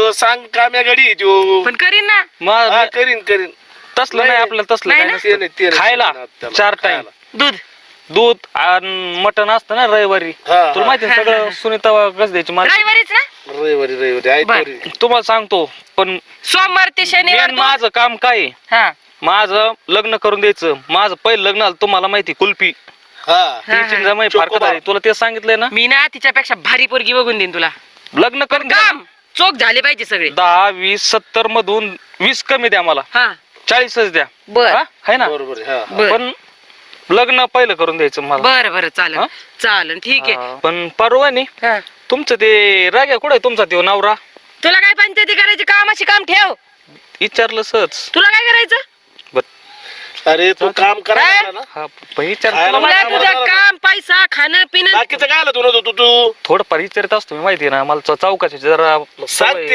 तो सांग काम्या गडी त्यो पण करीन ना. हा, करीन तसलं नाही आपल्याला तसलं नाही काय ना? नसतं. ते नाही, खायला त्याला 4 टाइम खायला. दूध दूध आणि मटण असतं ना रविवारी. हा, तुला माहिती ना सगळं सुनीता कस द्यायची मला. रविवारीच ना. रविवारी आयतवारी. तुम्हाला सांगतो पण सोमवार ते शनिवार मेन माझं काम काय आहे? हा माझं लग्न करून द्यायचं. माझं पहिलं लग्न झालं तुम्हाला माहिती कुल्फी हा तिची जमाई फारकत चोकोबार. झाली. तुला ते सांगितलंय ना. मी ना तिच्यापेक्षा भारी पोरगी बघून देईन तुला. लग्न करून द्या. काम चोख झाले पाहिजे सगळे. 10 20 70 मधून 20 कमी द्या मला. हा 40च द्या. बर हा? है ना. बरोबर आहे, हा. बर पण लग्न पहिलं करून द्यायचं मला. बर बर चालेल हा? चालेल ठीक आहे. हा. पण परवानी हा. तुमचं ते राग्या कुठे तुमचा तो नवरा तुला काय पंचायती करायची कामाशी काम ठेव. विचारलं सहज. तुला काय करायचं. अरे तू काम करायला ना हा विचार खायला तुला तुला काय तुझं बोलावं काम पैसा खाणं पिणं बाकीचं काय आलं तुला तू थोडंफार विचारत असतो मी माहिती आहे ना मला चौकाशी जरा सांग सवय आहे. ते.